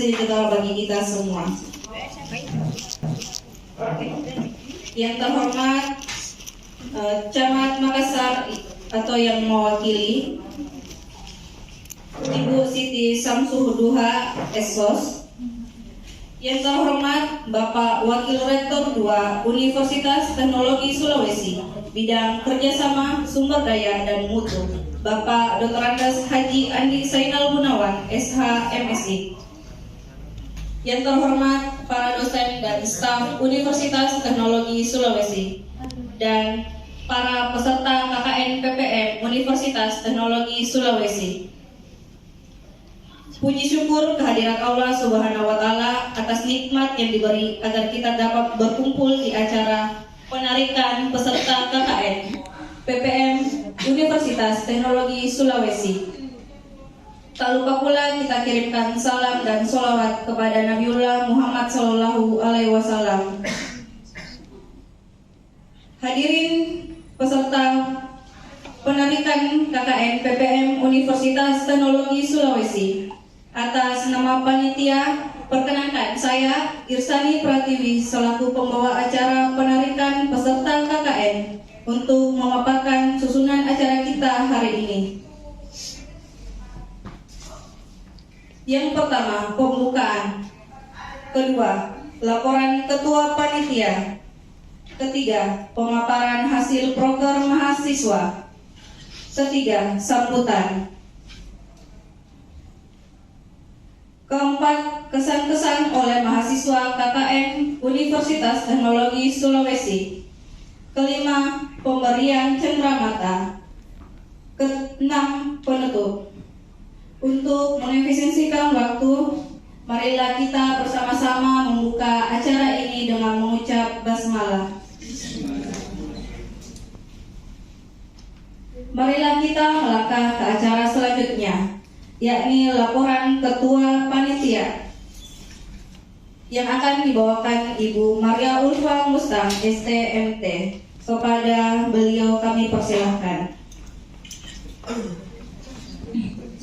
suri kental bagi kita semua. Yang terhormat Camat Makassar atau yang mewakili Ibu Siti Samsuh Duha Esos. Yang terhormat Bapak Wakil Rektor 2 Universitas Teknologi Sulawesi, bidang kerjasama sumber daya dan mutu, Bapak Dr. Andes Haji Andi Zainal Gunawan, SH MSI. Yang terhormat para dosen dan staf Universitas Teknologi Sulawesi dan para peserta KKN PPM Universitas Teknologi Sulawesi. Puji syukur kehadirat Allah Subhanahu wa Ta'ala atas nikmat yang diberi agar kita dapat berkumpul di acara penarikan peserta KKN PPM Universitas Teknologi Sulawesi. Tak lupa pula kita kirimkan salam dan sholawat kepada Nabiullah Muhammad Sallallahu Alaihi Wasallam. Hadirin peserta penarikan KKN PPM Universitas Teknologi Sulawesi. Atas nama panitia, perkenankan saya Irsani Pratiwi selaku pembawa acara penarikan peserta KKN untuk memaparkan susunan acara kita hari ini. Yang pertama, pembukaan. Kedua, laporan ketua panitia. Ketiga, pemaparan hasil proker mahasiswa. Ketiga, sambutan. Keempat, kesan-kesan oleh mahasiswa KKN Universitas Teknologi Sulawesi. Kelima, pemberian cenderamata. Keenam, penutup. Untuk mengefisiensikan waktu, marilah kita bersama-sama membuka acara ini dengan mengucap basmalah. Marilah kita melangkah ke acara selanjutnya, yakni laporan ketua panitia yang akan dibawakan Ibu Maria Ulfa Mustang STMT. Kepada beliau kami persilahkan.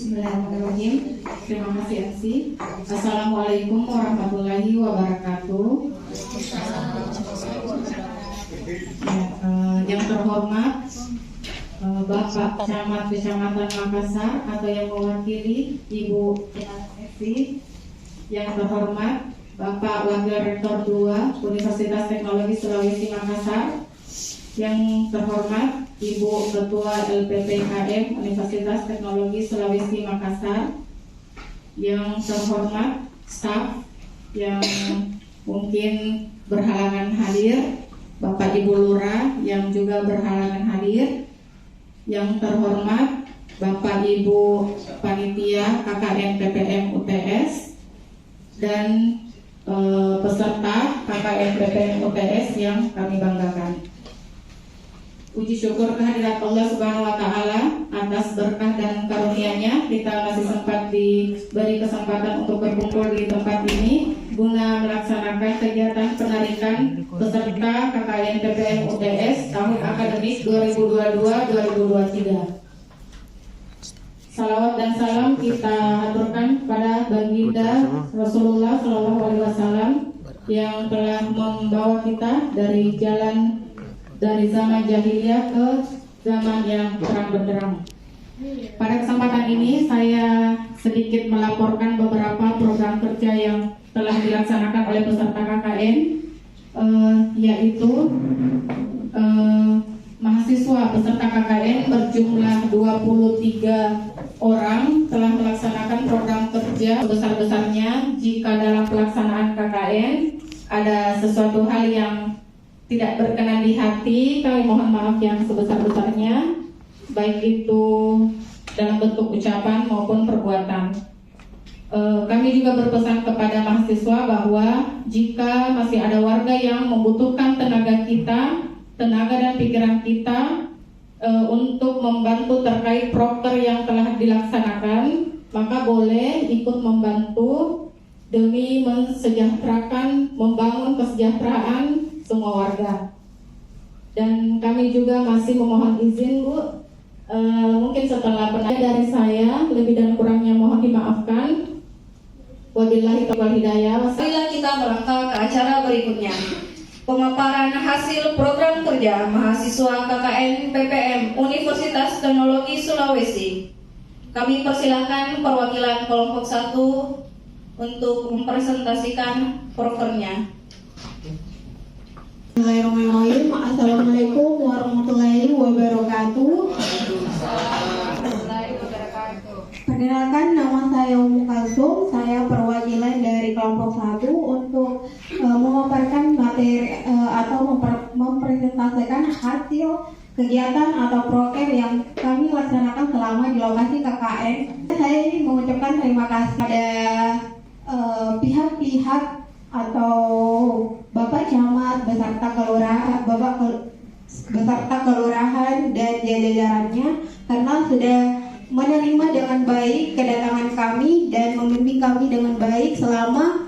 Bismillahirrahmanirrahim. Terima kasih MC. Assalamualaikum warahmatullahi wabarakatuh. Yang terhormat Bapak Camat Kecamatan Makassar atau yang mewakili Ibu MSI. Yang terhormat Bapak Wakil Rektor 2 Universitas Teknologi Sulawesi Makassar. Yang terhormat Ibu Ketua LPPKM Universitas Teknologi Sulawesi Makassar. Yang terhormat staf yang mungkin berhalangan hadir, Bapak Ibu Lurah yang juga berhalangan hadir. Yang terhormat Bapak Ibu Panitia KKN PPM UTS dan peserta KKN PPM UTS yang kami banggakan. Puji syukur kehadirat Allah Subhanahu wa Ta'ala atas berkah dan karunia-Nya kita masih sempat diberi kesempatan untuk berkumpul di tempat ini guna melaksanakan kegiatan penarikan peserta KKN PPM UTS tahun akademik 2022-2023. Salawat dan salam kita aturkan kepada baginda Rasulullah SAW yang telah membawa kita dari zaman jahiliyah ke zaman yang terang benderang. Pada kesempatan ini saya sedikit melaporkan beberapa program kerja yang telah dilaksanakan oleh peserta KKN, yaitu mahasiswa peserta KKN berjumlah 23 orang telah melaksanakan program kerja. Sebesar-besarnya jika dalam pelaksanaan KKN ada sesuatu hal yang tidak berkenan di hati, kami mohon maaf yang sebesar-besarnya, baik itu dalam bentuk ucapan maupun perbuatan. Kami juga berpesan kepada mahasiswa bahwa jika masih ada warga yang membutuhkan tenaga kita, tenaga dan pikiran kita untuk membantu terkait proker yang telah dilaksanakan, maka boleh ikut membantu demi mensejahterakan, membangun kesejahteraan semua warga. Dan kami juga masih memohon izin, Bu, mungkin setelah penanya dari saya lebih dan kurangnya mohon dimaafkan. Wabillahi taufiq wal hidayah. Marilah kita melangkah ke acara berikutnya. Pemaparan hasil program kerja mahasiswa KKN PPM Universitas Teknologi Sulawesi. Kami persilahkan perwakilan kelompok 1 untuk mempresentasikan prokernya. Bismillahirrahmanirrahim. Assalamualaikum warahmatullahi wabarakatuh. Perkenalkan, nama saya Ummu Kalsum. Saya perwakilan dari kelompok 1 untuk memaparkan materi atau mempresentasikan hasil kegiatan atau proker yang kami laksanakan selama di lokasi KKN. Saya ingin mengucapkan terima kasih pada pihak-pihak atau Bapak Camat beserta kelurahan, beserta kelurahan dan jajarannya karena sudah menerima dengan baik kedatangan kami dan membimbing kami dengan baik selama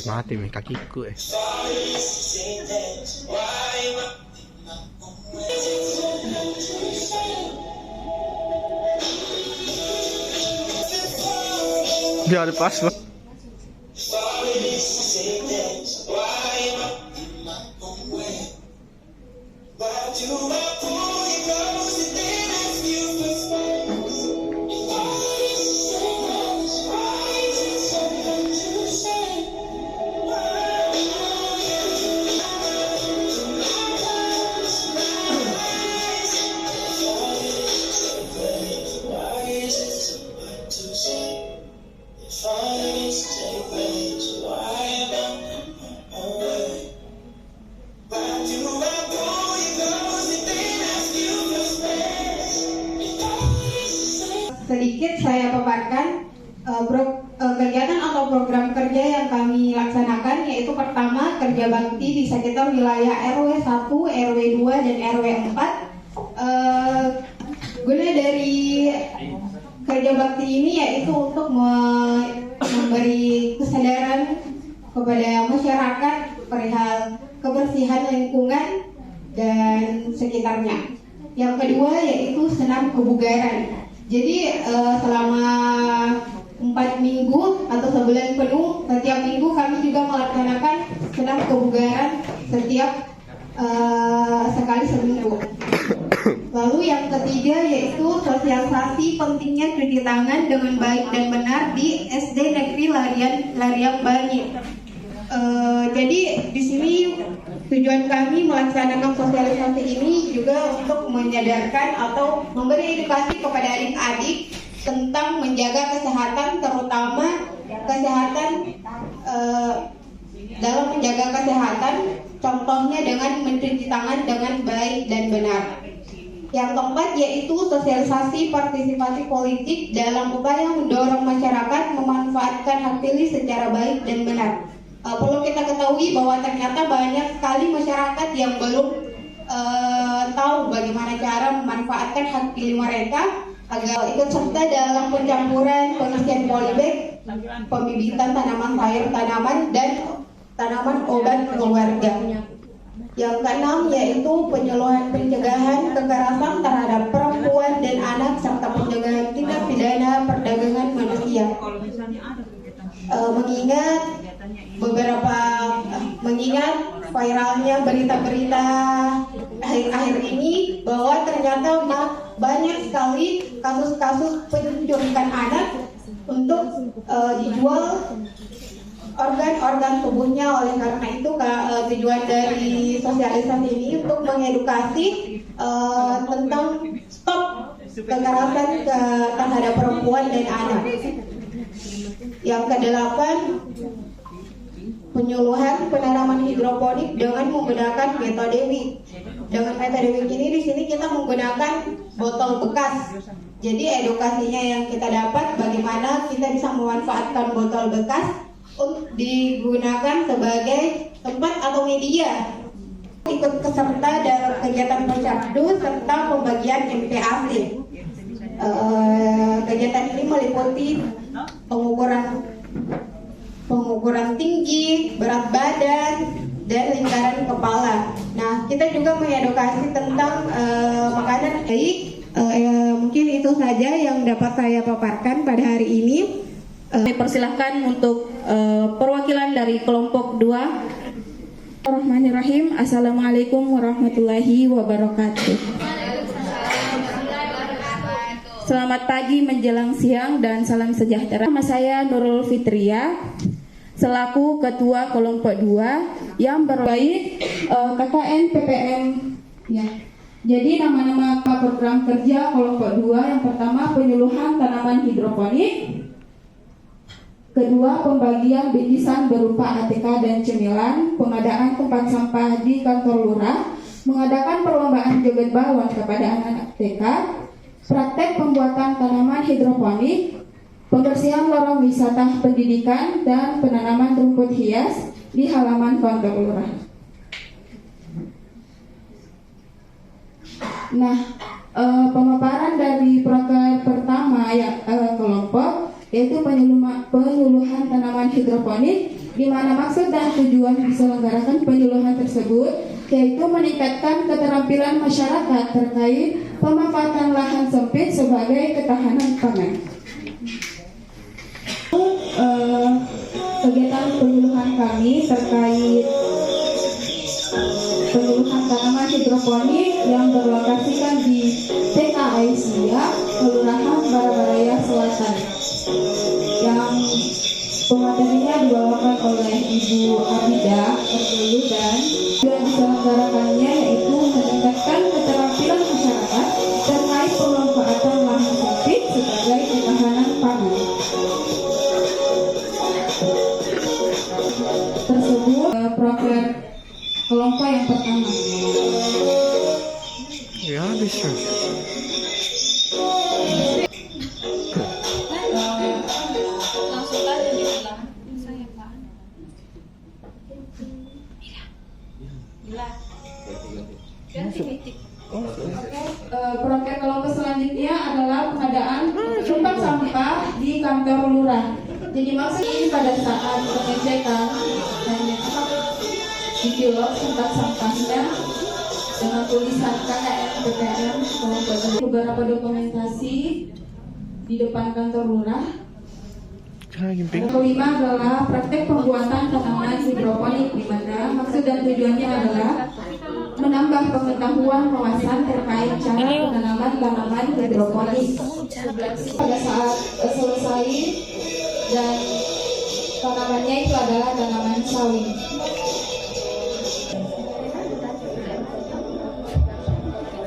mati nih kakiku Dia ada pas loh. sedikit saya paparkan kegiatan atau program kerja yang kami laksanakan, yaitu pertama kerja bakti di sekitar wilayah RW 1, RW 2, dan RW 4. Guna dari kerja bakti ini yaitu untuk memberi kesadaran kepada masyarakat perihal kebersihan lingkungan dan sekitarnya. Yang kedua yaitu senam kebugaran. Jadi selama 4 minggu atau sebulan penuh, setiap minggu kami juga melaksanakan senam kebugaran setiap sekali seminggu. Lalu yang ketiga yaitu sosialisasi pentingnya cuci tangan dengan baik dan benar di SD Negeri Lariang Banyi. Jadi di sini tujuan kami melaksanakan sosialisasi ini juga untuk menyadarkan atau memberi edukasi kepada adik-adik tentang menjaga kesehatan, terutama kesehatan dalam menjaga kesehatan, contohnya dengan mencuci tangan dengan baik dan benar. Yang keempat yaitu sosialisasi partisipasi politik dalam upaya mendorong masyarakat memanfaatkan hak pilih secara baik dan benar. Perlu kita ketahui bahwa ternyata banyak sekali masyarakat yang belum tahu bagaimana cara memanfaatkan hak pilih mereka agar ikut serta dalam pencampuran pengisian polybag, pembibitan tanaman sayur, tanaman dan tanaman obat keluarga. Yang keenam yaitu pencegahan kekerasan terhadap perempuan dan anak serta pencegahan tindak pidana perdagangan manusia. Mengingat viralnya berita-berita akhir-akhir ini bahwa ternyata banyak sekali kasus-kasus penculikan anak untuk dijual organ-organ tubuhnya. Oleh karena itu tujuan dari sosialisasi ini untuk mengedukasi tentang stop kekerasan terhadap perempuan dan anak. Yang kedelapan, penyuluhan penanaman hidroponik dengan menggunakan metode WIC. Dengan metode WIC ini di sini kita menggunakan botol bekas. Jadi edukasinya yang kita dapat bagaimana kita bisa memanfaatkan botol bekas untuk digunakan sebagai tempat atau media. Ikut keserta dalam kegiatan Posyandu serta pembagian MPAC. Kegiatan ini meliputi pengukuran tinggi, berat badan, dan lingkaran kepala. Nah, kita juga mengedukasi tentang makanan baik. Mungkin itu saja yang dapat saya paparkan pada hari ini. Persilahkan untuk perwakilan dari kelompok 2. Bismillahirrahmanirrahim. Assalamualaikum warahmatullahi wabarakatuh. Selamat pagi menjelang siang dan salam sejahtera. Nama saya Nurul Fitria, selaku Ketua Kelompok 2 yang berbaik KKN PPM. Ya. Jadi nama-nama program kerja Kelompok 2 yang pertama penyuluhan tanaman hidroponik, kedua pembagian bingkisan berupa ATK dan cemilan, pengadaan tempat sampah di kantor lurah, mengadakan perlombaan joget balon kepada anak-anak TK, praktek pembuatan tanaman hidroponik, pembersihan lorong wisata pendidikan, dan penanaman rumput hias di halaman kantor lurah. Nah, pemaparan dari proker pertama kelompok yaitu penyuluhan tanaman hidroponik, di mana maksud dan tujuan diselenggarakan penyuluhan tersebut yaitu meningkatkan keterampilan masyarakat terkait pemanfaatan lahan sempit sebagai ketahanan pangan. Kegiatan penyuluhan kami terkait penyuluhan tanaman hidroponik yang berlokasikan di TK Aisyah, Kelurahan Barabaraya Selatan, yang pematerinya dibawakan oleh Ibu Abida Erdulu, dan tujuan diselenggarakannya yaitu meningkatkan keterampilan masyarakat terkait pemanfaatan lahan sempit sebagai ketahanan pangan. Tersebut proker kelompok yang pertama. Ya bisa. Proker kelompok selanjutnya adalah pengadaan tempat sampah di kantor lurah. Jadi maksudnya pada saat pengecekan hanya dikilos tempat sampahnya dengan tulisan KKN PPM kelompok. Beberapa dokumentasi di depan kantor lurah. Yang kelima adalah praktek pembuatan tanaman hidroponik, di mana maksud dan tujuannya adalah menambah pengetahuan wawasan terkait cara penanaman tanaman hidroponik. Pada saat selesai dan tanamannya itu adalah tanaman sawi.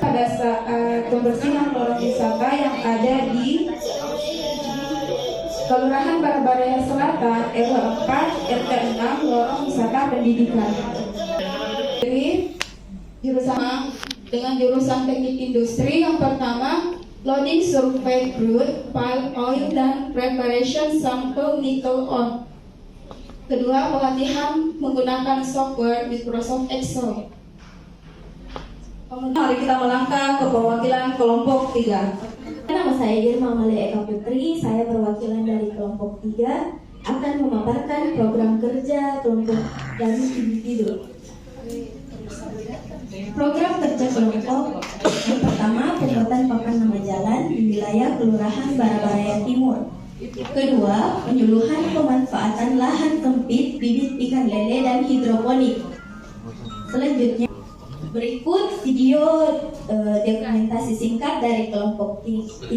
Pada saat pembersihan lorong wisata yang ada di Kelurahan Barabaraya Selatan, RW 4, RT 6, lorong wisata pendidikan. Jadi jurusan dengan jurusan teknik industri yang pertama loading survey crude, palm oil, dan preparation sample nickel ore. Kedua, pelatihan menggunakan software Microsoft Excel. Mari kita melangkah ke perwakilan kelompok 3. Nama saya Irma Amalia Eka Putri, saya perwakilan dari kelompok 3 akan memaparkan program kerja kelompok dari individu. Program kerja kelompok yang pertama, pembuatan papan nama jalan di wilayah Kelurahan Barabaraya Timur. Kedua, penyuluhan pemanfaatan lahan sempit bibit ikan lele dan hidroponik. Selanjutnya, berikut video dokumentasi singkat dari kelompok 3.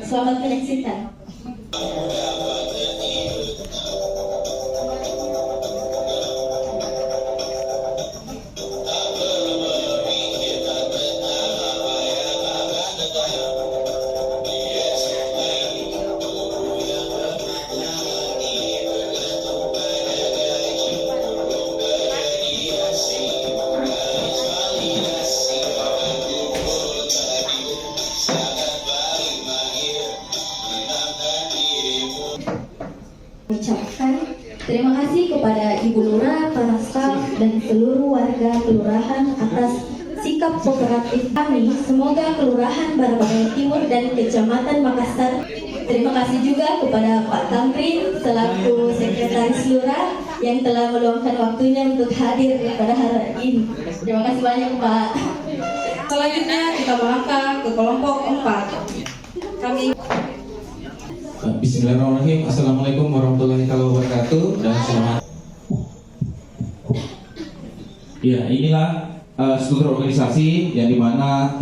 Selamat menyaksikan. Ucapkan terima kasih kepada Ibu Lurah, para staf, dan seluruh warga kelurahan atas sikap kooperatif kami. Semoga Kelurahan Barabaraya Timur dan Kecamatan Makassar. Terima kasih juga kepada Pak Tamrin selaku Sekretaris Lurah yang telah meluangkan waktunya untuk hadir pada hari ini. Terima kasih banyak Pak. Selanjutnya kita melangkah ke kelompok 4. Kami Bismillahirrahmanirrahim. Assalamualaikum warahmatullahi wabarakatuh dan selamat. Ya, inilah struktur organisasi yang dimana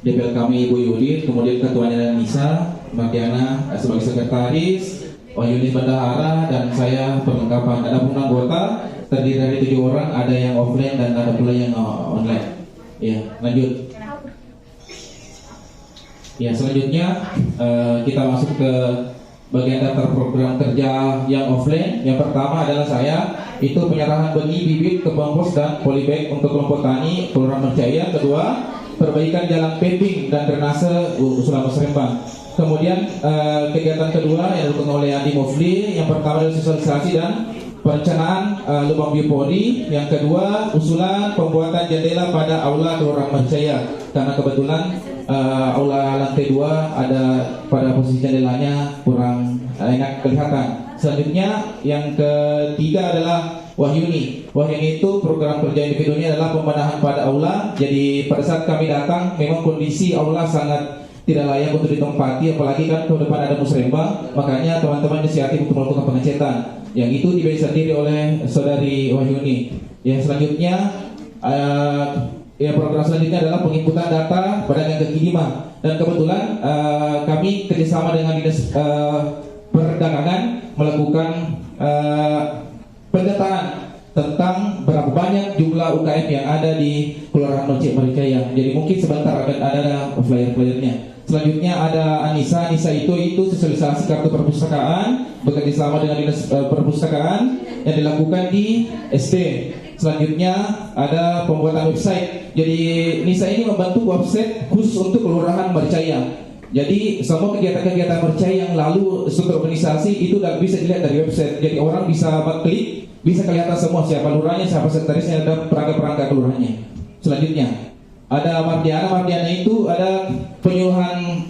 DPL kami Ibu Yudit, kemudian ketuanya Nisa, Mardiana sebagai sekretaris, Wahyuni Bendahara, dan saya perlengkapan. Ada pun anggota terdiri dari 7 orang, ada yang offline dan ada pula yang online. Ya, lanjut. Ya, selanjutnya kita masuk ke bagian daftar program kerja yang offline. Yang pertama adalah saya, itu penyerahan benih, bibit, kebun dan polybag untuk kelompok tani Kelurahan Merjaya. Kedua, perbaikan jalan paving dan drainase Usulan Musrembang. Kemudian kegiatan kedua yang dilakukan oleh Adi Mufli, yang pertama adalah sosialisasi dan perencanaan lubang biopori. Yang kedua, usulan pembuatan jendela pada aula Kelurahan Merjaya, karena kebetulan aula lantai 2 ada pada posisi jendelanya kurang enak kelihatan. Selanjutnya yang ketiga adalah Wahyuni. Wahyuni itu program kerja individunya adalah pembenahan pada aula. Jadi pada saat kami datang memang kondisi aula sangat tidak layak untuk ditempati, apalagi kan ke depan ada musrembang. Makanya teman-teman inisiatif untuk melakukan pengecetan. Yang itu dibayar sendiri oleh saudari Wahyuni. Yang selanjutnya program selanjutnya adalah penginputan data pedagang kaki lima. Dan kebetulan kami kerjasama dengan Dinas Perdagangan melakukan pendataan tentang berapa banyak jumlah UKM yang ada di Kelurahan Merjaya. Jadi mungkin sebentar akan ada flyer-flyernya. Selanjutnya ada Anissa itu sosialisasi kartu perpustakaan bekerja sama dengan Dinas Perpustakaan yang dilakukan di SD. Selanjutnya ada pembuatan website. Jadi Nisa ini membantu website khusus untuk Kelurahan Merjaya. Jadi semua kegiatan-kegiatan Merjaya yang lalu struktur organisasi itu tidak bisa dilihat dari website. Jadi orang bisa klik, bisa kelihatan semua siapa lurahnya, siapa sekretarisnya, ada perangkat-perangkat kelurahannya. Selanjutnya ada Mardiana itu ada penyuluhan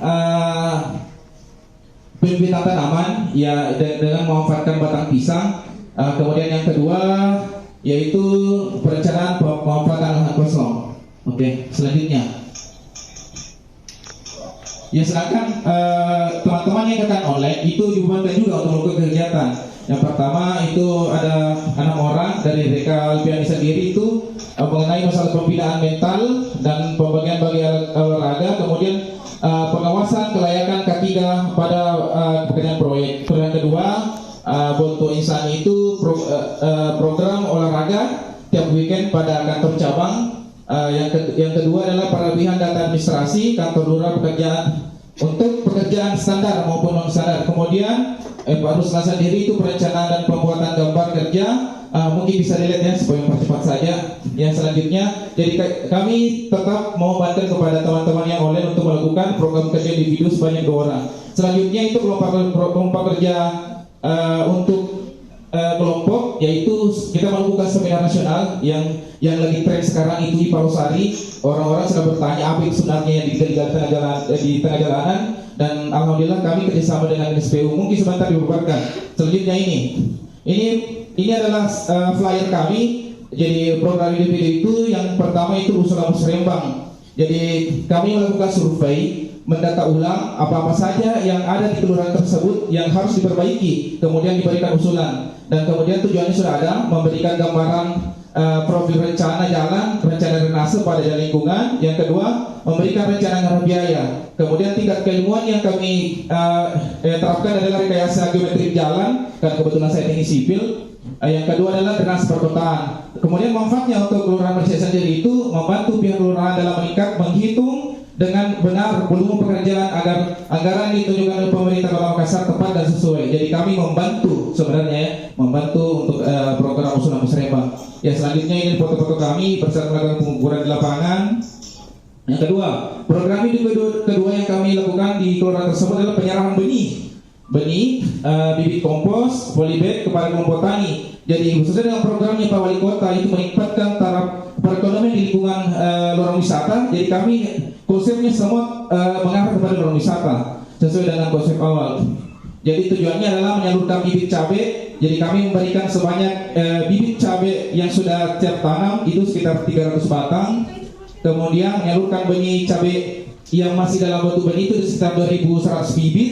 pembibitan tanaman ya dengan memanfaatkan batang pisang. Kemudian yang kedua yaitu perencanaan pemanfaatan lahan kosong. Oke, selanjutnya. Ya sedangkan teman-teman yang akan online itu dibebankan juga untuk melakukan kegiatan. Yang pertama itu ada 6 orang dari Reka Alpiani sendiri itu mengenai masalah pembinaan mental dan pembagian bagi olahraga, kemudian pengawasan kelayakan K3 pada pekerjaan proyek. Yang kedua Bonto Insani itu program olahraga tiap weekend pada kantor cabang. Yang kedua adalah perbaikan data administrasi kantor lurah pekerjaan untuk pekerjaan standar maupun non standar. Kemudian Pak Ruslan sendiri itu perencanaan dan pembuatan gambar kerja. Mungkin bisa dilihat ya supaya mempercepat saja. Yang selanjutnya, jadi kami tetap mau bantu kepada teman-teman yang online untuk melakukan program kerja individu sebanyak 2 orang. Selanjutnya itu kelompok kerja untuk kelompok, yaitu kita melakukan seminar nasional yang lagi tren sekarang itu di Parosari. Orang-orang sedang bertanya apa itu sebenarnya yang di tengah jalanan, dan alhamdulillah kami kerjasama dengan SPU. Mungkin sebentar dibubarkan. Selanjutnya ini adalah flyer kami. Jadi program individu itu yang pertama itu Usulan Musrembang. Jadi kami melakukan survei, mendata ulang apa-apa saja yang ada di kelurahan tersebut yang harus diperbaiki, kemudian diberikan usulan. Dan kemudian tujuannya sudah ada, memberikan gambaran profil rencana jalan, rencana drainase pada jalan lingkungan. Yang kedua, memberikan rencana anggaran biaya. Kemudian tingkat keilmuan yang kami terapkan adalah rekayasa geometri jalan, karena kebetulan saya teknik sipil. Yang kedua adalah drainase perkotaan. Kemudian manfaatnya untuk Kelurahan Merjaya sendiri itu membantu pihak kelurahan dalam menghitung dengan benar volume pekerjaan agar anggaran ditunjukkan oleh pemerintah Kota Makassar tepat dan sesuai. Jadi kami membantu sebenarnya membantu untuk program Usulan Musrembang. Ya, selanjutnya ini foto-foto kami bersama melakukan pengukuran di lapangan. Yang kedua, program ini kedua yang kami lakukan di kelurahan tersebut adalah penyerahan benih, bibit kompos, polybag kepada kelompok tani. Jadi khususnya dengan programnya Pak Wali Kota itu meningkatkan taraf perekonomian di lingkungan lorong wisata. Jadi kami konsepnya semua mengarah kepada lorong wisata. sesuai dengan konsep awal. Jadi tujuannya adalah menyalurkan bibit cabai. Jadi kami memberikan sebanyak bibit cabai yang sudah siap tanam itu sekitar 300 batang. Kemudian menyalurkan benih cabai yang masih dalam bentuk benih itu sekitar 2.100 bibit.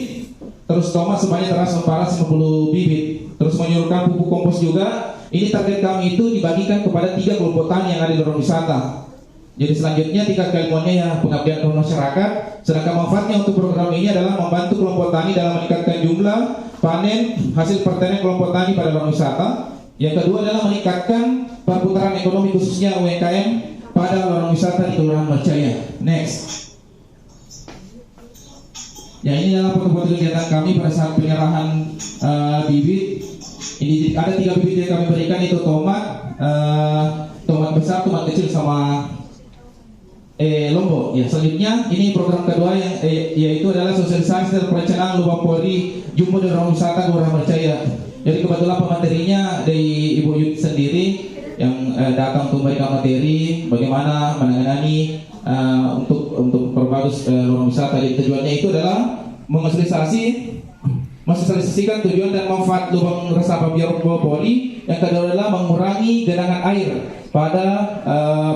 Terus tomat sebanyak 150 bibit. Terus menyalurkan pupuk kompos juga. Ini target kami itu dibagikan kepada 3 kelompok tani yang ada di lorong wisata. Jadi selanjutnya tingkat keilmuannya ya pengabdian kepada masyarakat. Sedangkan manfaatnya untuk program ini adalah membantu kelompok tani dalam meningkatkan jumlah panen hasil pertanian kelompok tani pada lorong wisata. Yang kedua adalah meningkatkan perputaran ekonomi khususnya UMKM pada lorong wisata di Kelurahan Marjaya. Next. Ya, ini adalah foto-foto kegiatan kami pada saat penyerahan bibit. Ini ada 3 bibit yang kami berikan, itu tomat, tomat besar, tomat kecil sama Lombok. Ya, selanjutnya ini program kedua yang yaitu adalah sosialisasi dan perencanaan lubang pori jumbo dan ruang wisata Kelurahan Marjaya. Jadi kebetulan pematerinya dari Ibu Yud sendiri yang datang untuk memberikan materi bagaimana menangani untuk perbagus ruang wisata. Jadi tujuannya itu adalah mensosialisasikan tujuan dan manfaat lubang resapan biopori. Yang kedua adalah mengurangi genangan air pada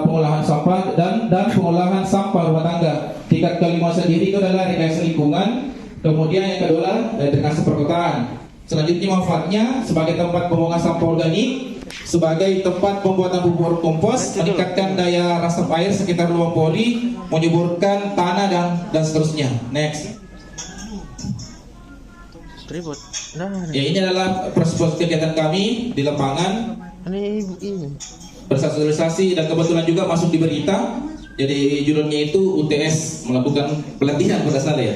pengolahan sampah dan pengolahan sampah rumah tangga. Tingkat kelima sendiri itu adalah rekayasa lingkungan. Kemudian yang kedua adalah drenase perkotaan. Selanjutnya manfaatnya sebagai tempat pembuangan sampah organik, sebagai tempat pembuatan pupuk kompos, meningkatkan daya resap air sekitar lubang pori, menyuburkan tanah dan seterusnya. Next. Ribut. Nah, Ya, ini adalah proses kegiatan kami di lapangan. ini Bersosialisasi dan kebetulan juga masuk di berita. Jadi judulnya itu UTS melakukan pelatihan pada saya ya.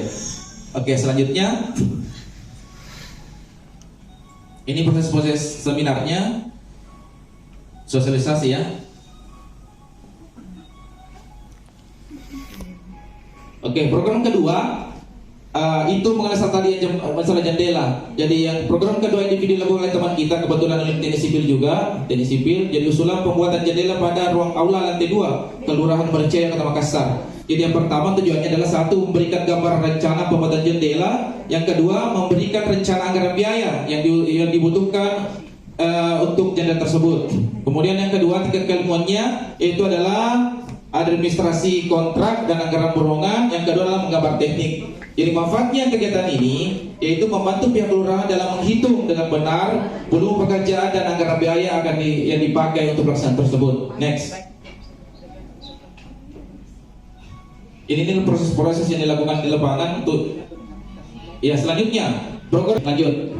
Oke, selanjutnya ini proses seminarnya, sosialisasi ya. Oke, program kedua itu mengenai tadi masalah jendela. Jadi yang program kedua ini dilakukan oleh teman kita, kebetulan oleh teknik sipil juga, teknik sipil. Jadi usulan pembuatan jendela pada ruang aula lantai 2 Kelurahan Marjaya, Kota Makassar. Jadi yang pertama tujuannya adalah satu, memberikan gambar rencana pembuatan jendela. Yang kedua, memberikan rencana anggaran biaya yang dibutuhkan untuk jendela tersebut. Kemudian yang kedua, tingkat keilmuannya yaitu adalah administrasi kontrak dan anggaran borongan. Yang kedua adalah menggambar teknik. Jadi manfaatnya kegiatan ini yaitu membantu pihak kelurahan dalam menghitung dengan benar volume pekerjaan dan anggaran biaya yang dipakai untuk pelaksanaan tersebut. Next. Ini proses-proses yang dilakukan di lapangan untuk ya. Selanjutnya program lanjut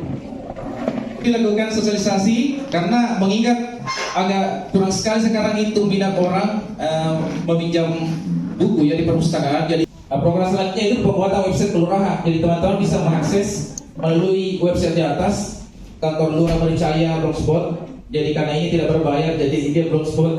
dilakukan sosialisasi karena mengingat agak kurang sekali sekarang itu minat orang meminjam buku ya di perpustakaan. Jadi program selanjutnya itu pembuatan website kelurahan. Jadi teman-teman bisa mengakses melalui website di atas kantor Lurah Marjaya Blogspot. Jadi karena ini tidak berbayar, jadi dia Blogspot.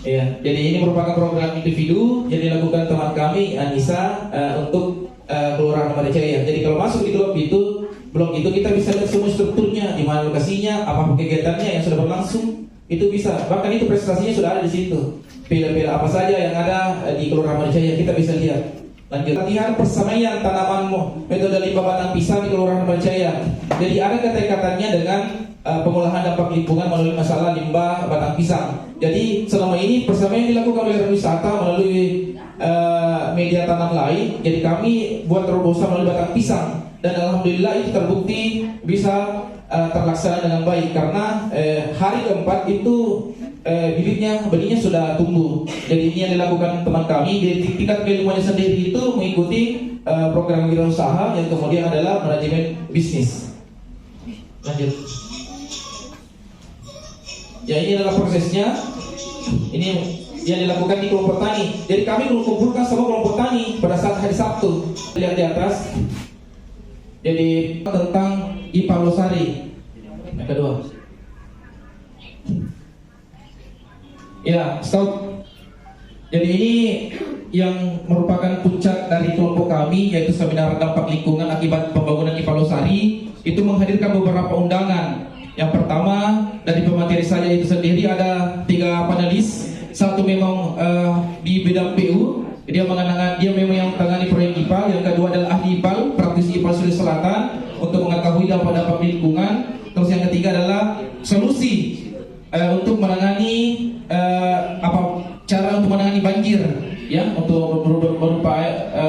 Ya, jadi ini merupakan program individu yang dilakukan teman kami Anissa untuk Kelurahan Marjaya. Jadi kalau masuk di blog itu kita bisa lihat semua strukturnya, di mana lokasinya, apa kegiatannya yang sudah berlangsung, itu bisa. Bahkan itu prestasinya sudah ada di situ. Pilih-pilih apa saja yang ada di Kelurahan Marjaya kita bisa lihat. Lanjut, latihan persemaian tanaman metode limbah batang pisang di Kelurahan Marjaya. Jadi ada keterikatannya dengan pengolahan dampak lingkungan melalui masalah limbah batang pisang. Jadi selama ini persemaian dilakukan oleh wisata melalui media tanam lain. Jadi kami buat terobosan melalui batang pisang dan alhamdulillah itu terbukti bisa terlaksana dengan baik karena hari keempat itu benihnya sudah tumbuh. Jadi ini yang dilakukan teman kami. Di tingkat keilmuannya sendiri itu mengikuti program wirausaha yang kemudian adalah manajemen bisnis. Lanjut. Ya, ini adalah prosesnya. Ini yang dilakukan di kelompok tani. Jadi kami mengumpulkan semua kelompok tani pada saat hari Sabtu. Lihat di atas. Jadi tentang IPA Losari. Yang kedua. Ya, stop. Jadi ini yang merupakan puncak dari kelompok kami, yaitu seminar dampak lingkungan akibat pembangunan IPA Losari. Itu menghadirkan beberapa undangan. Yang pertama dari pemateri saya itu sendiri ada 3 panelis. Satu memang di bidang PU, dia memang yang menangani proyek IPA. Yang kedua adalah ahli IPA, praktisi lingkungan. Terus yang ketiga adalah solusi untuk menangani cara untuk menangani banjir, ya, untuk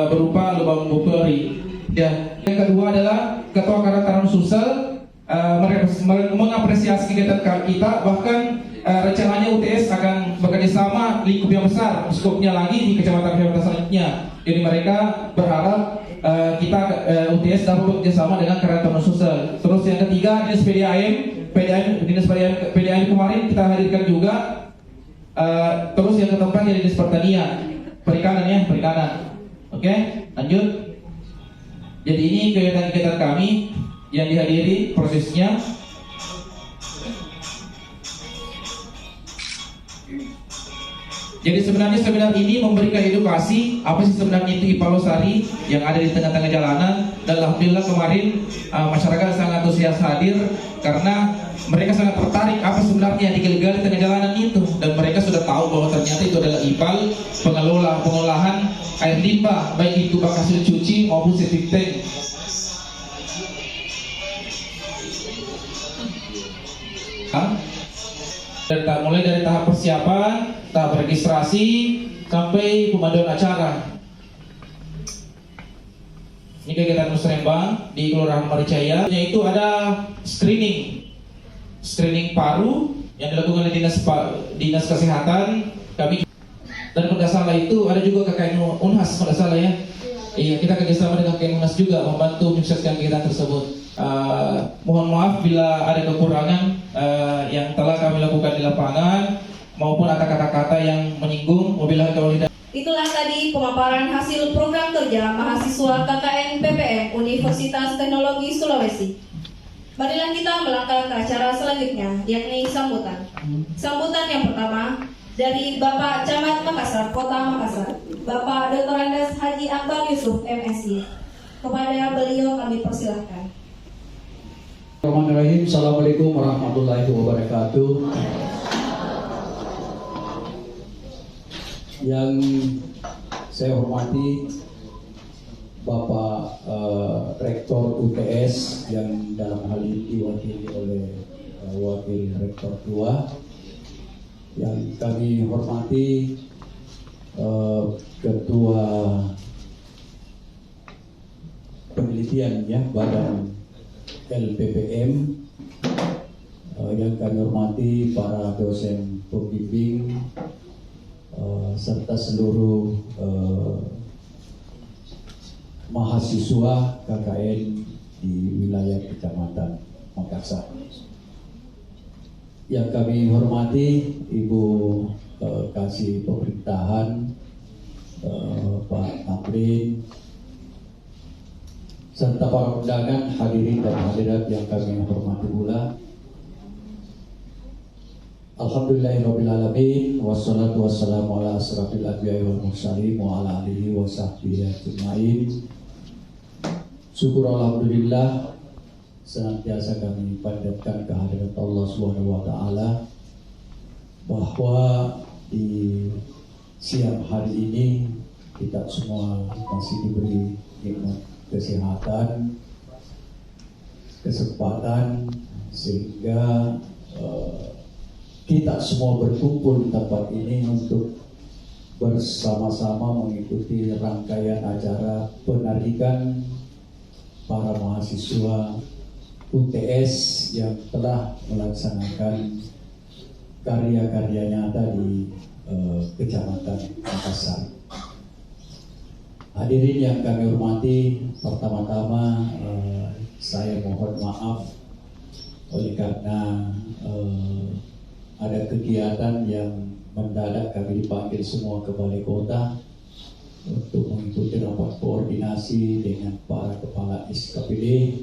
berupa lubang buperi. Dan yang kedua adalah Ketua Karataran Sulsel mengapresiasi kegiatan kita, bahkan rencananya UTS akan bekerjasama lingkup yang besar, skopnya lagi di kecamatan-kecamatan selanjutnya. Jadi mereka berharap kita UTS dapat bekerjasama dengan Karataran Sulsel. Terus yang ketiga Dinas PDAM kemarin kita hadirkan juga. Terus yang keempat ya Dinas Pertanian, perikanan. Oke, lanjut. Jadi ini kegiatan-kegiatan kami yang dihadiri prosesnya. Jadi sebenarnya seminar ini memberikan edukasi apa sih sebenarnya itu IPA Losari yang ada di tengah-tengah jalanan. Dan alhamdulillah kemarin masyarakat sangat antusias hadir karena mereka sangat tertarik apa sebenarnya digali-gali tengah jalanan itu, dan mereka sudah tahu bahwa ternyata itu adalah IPAL, pengolahan air limbah, baik itu bak hasil cuci maupun septic tank. Mulai dari tahap persiapan, tahap registrasi, sampai pemanduan acara. Ini kegiatan Musrembang di Kelurahan Maricaya. Yaitu ada screening paru yang dilakukan oleh dinas kesehatan kami. Dan kalau tidak salah itu ada juga KKN Unhas, kalau tidak salah ya. Iya, kita kerjasama dengan KKN Unhas juga membantu menyukseskan kegiatan tersebut. Mohon maaf bila ada kekurangan yang telah kami lakukan di lapangan maupun ada kata-kata yang menyinggung. Wabillahi taufiq. Itulah tadi pemaparan hasil program kerja mahasiswa KKN PPM Universitas Teknologi Sulawesi. Marilah kita melangkah ke acara selanjutnya, yakni sambutan. Sambutan yang pertama dari Bapak Camat Makassar, Kota Makassar, Bapak Dr. Andes Haji Akbar Yusuf, MSI. Kepada beliau kami persilahkan. Bismillahirrahmanirrahim. Assalamualaikum warahmatullahi wabarakatuh. Yang saya hormati Bapak Rektor UTS yang dalam hal ini diwakili oleh Wakil Rektor 2, yang kami hormati Ketua Penelitian ya Badan LPPM, yang kami hormati para dosen pembimbing serta seluruh mahasiswa KKN di wilayah Kecamatan Makassar. Yang kami hormati Ibu Kasih Pemerintahan, Pak Tamrin, serta para undangan hadirin dan hadirat yang kami hormati pula. Alhamdulillahirrabbilalamin, wassalatu wassalamu ala asrafil anbiya'i wal mursalin wa ala alihi wa sahbihi ajma'in. Syukur alhamdulillah senantiasa kami panjatkan kehadirat Allah Subhanahu wa taala bahwa di siang hari ini kita semua masih diberi nikmat kesehatan, kesempatan, sehingga kita semua berkumpul di tempat ini untuk bersama-sama mengikuti rangkaian acara penarikan para mahasiswa UTS yang telah melaksanakan karya-karya nyata di Kecamatan Makassar. Hadirin yang kami hormati, pertama-tama saya mohon maaf oleh karena ada kegiatan yang mendadak kami dipanggil semua ke Balai Kota untuk mengikuti rapat koordinasi dengan para kepala SKPD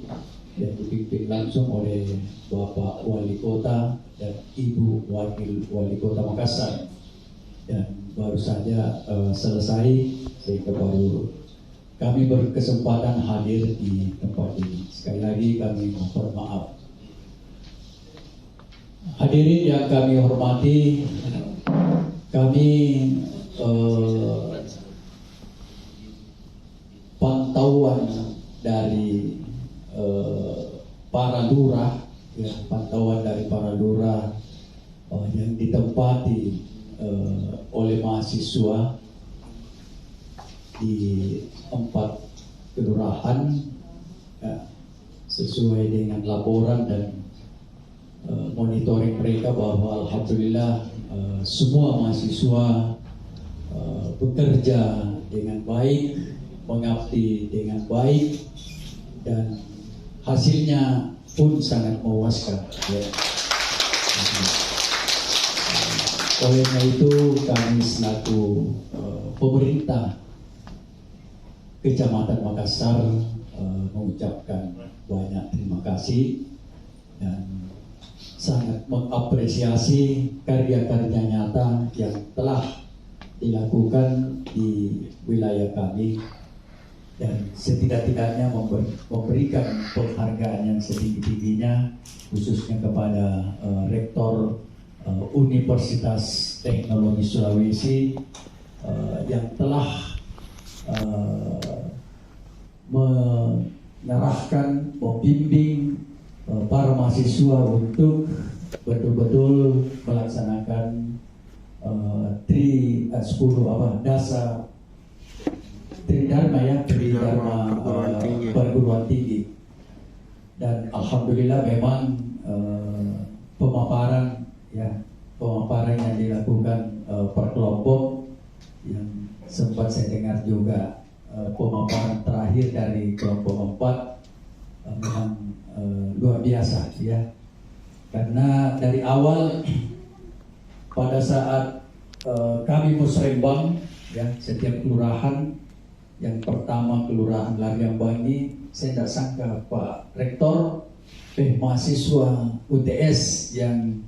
yang dipimpin langsung oleh Bapak Wali Kota dan Ibu Wakil Wali Kota Makassar. Dan baru saja selesai, sehingga baru kami berkesempatan hadir di tempat ini. Sekali lagi kami mohon maaf. Hadirin yang kami hormati, kami pantauan dari para lurah, ya, pantauan dari para lurah yang ditempati oleh mahasiswa di 4 kelurahan, ya, sesuai dengan laporan dan monitoring mereka bahwa alhamdulillah semua mahasiswa bekerja dengan baik, mengabdi dengan baik, dan hasilnya pun sangat memuaskan. Ya. Olehnya itu kami selaku pemerintah Kecamatan Makassar mengucapkan banyak terima kasih dan sangat mengapresiasi karya-karya nyata yang telah dilakukan di wilayah kami, dan setidak-tidaknya memberikan penghargaan yang setinggi-tingginya khususnya kepada Rektor Universitas Teknologi Sulawesi yang telah menyerahkan, membimbing para mahasiswa untuk betul-betul melaksanakan dasa Tridharma, ya, Tridharma perguruan tinggi. Dan alhamdulillah memang pemaparan yang dilakukan per kelompok, yang sempat saya dengar juga pemaparan terakhir dari kelompok 4 memang luar biasa, ya, karena dari awal pada saat kami musrembang, ya, setiap kelurahan, yang pertama kelurahan Lariambangi, saya tidak sangka Pak Rektor mahasiswa UTS yang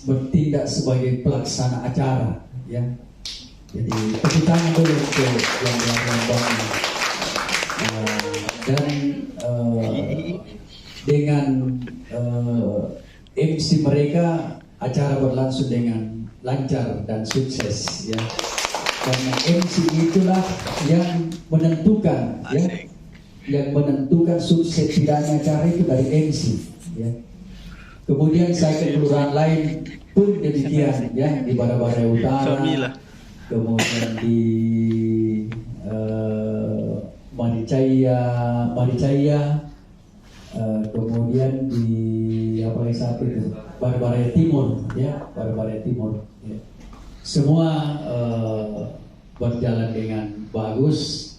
bertindak sebagai pelaksana acara, ya. Jadi tepuk tangan dulu untuk yang Lariambangi. Dan dengan MC mereka, acara berlangsung dengan lancar dan sukses, ya. Karena MC itulah yang menentukan, ya, yang menentukan sukses tidaknya acara itu dari MC, ya. Kemudian saya ke kelurahan lain pun demikian, ya, di Barabarai Utara, kemudian di Maricaya, kemudian di apa lagi satu itu, Barabarai Timur, ya, Barabarai Timur, ya. Semua berjalan dengan bagus.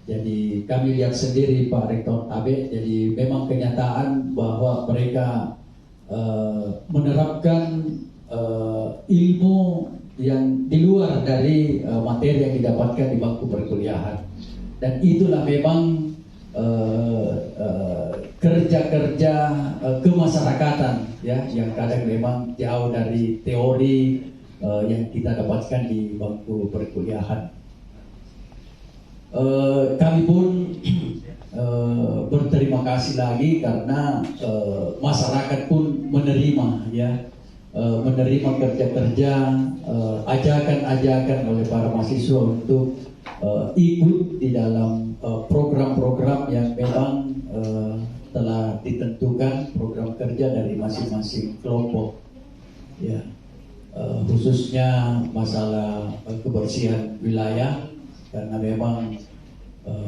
Jadi kami lihat sendiri Pak Rektor Abe, jadi memang kenyataan bahwa mereka menerapkan ilmu yang di luar dari materi yang didapatkan di bangku perkuliahan, dan itulah memang kerja-kerja kemasyarakatan, ya, yang kadang memang jauh dari teori yang kita dapatkan di bangku perkuliahan. Kami pun berterima kasih lagi karena masyarakat pun menerima, ya, menerima kerja-kerja, ajakan-ajakan oleh para mahasiswa untuk ikut di dalam program-program yang memang telah ditentukan, program kerja dari masing-masing kelompok, ya. Khususnya masalah kebersihan wilayah, karena memang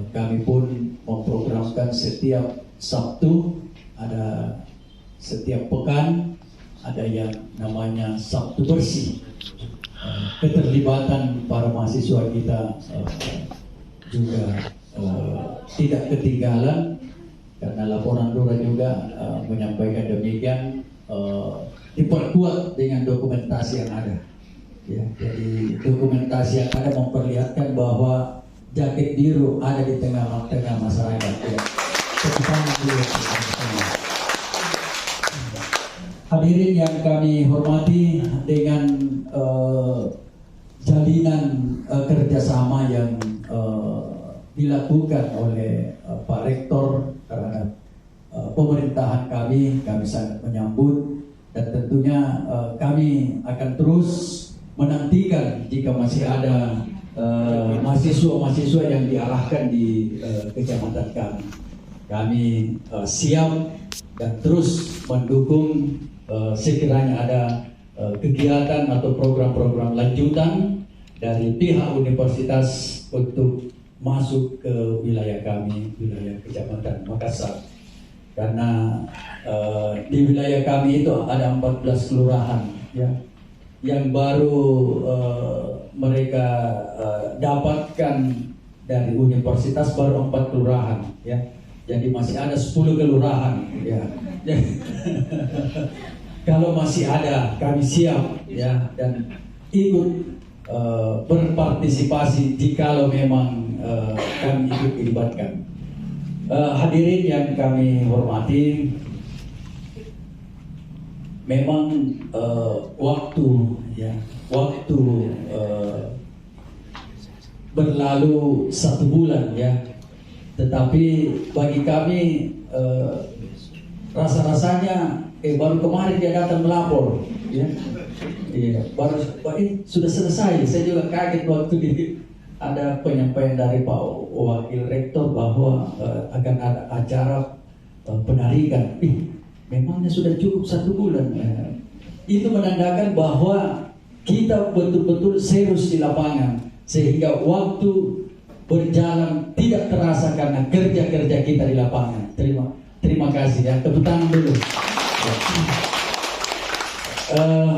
kami pun memprogramkan setiap Sabtu, ada setiap pekan ada yang namanya Sabtu Bersih. Keterlibatan para mahasiswa kita juga tidak ketinggalan, karena laporan lurah juga menyampaikan demikian, diperkuat dengan dokumentasi yang ada, ya. Jadi dokumentasi yang ada memperlihatkan bahwa jaket biru ada di tengah-tengah masyarakat, ya. Hadirin yang kami hormati, dengan jalinan kerjasama yang dilakukan oleh Pak Rektor terhadap pemerintahan kami sangat menyambut. Dan tentunya kami akan terus menantikan jika masih ada mahasiswa-mahasiswa yang diarahkan di kecamatan kami. kami siap dan terus mendukung sekiranya ada kegiatan atau program-program lanjutan dari pihak universitas untuk masuk ke wilayah kami, wilayah Kecamatan Makassar. Karena di wilayah kami itu ada 14 kelurahan, ya, yang baru mereka dapatkan dari universitas baru 4 kelurahan, ya. Jadi masih ada 10 kelurahan, ya. Kalau masih ada, kami siap, ya, dan ikut berpartisipasi jikalau memang kami ikut dilibatkan. Hadirin yang kami hormati, memang waktu berlalu 1 bulan, ya, tetapi bagi kami rasa-rasanya baru kemarin dia datang melapor, ya. Iya, baru sudah selesai. Saya juga kaget waktu ada penyampaian dari Pak Wakil Rektor bahwa akan ada acara penarikan. Memangnya sudah cukup 1 bulan. Itu menandakan bahwa kita betul-betul serius di lapangan, sehingga waktu berjalan tidak terasa karena kerja-kerja kita di lapangan. Terima kasih, ya. Tepuk tangan dulu.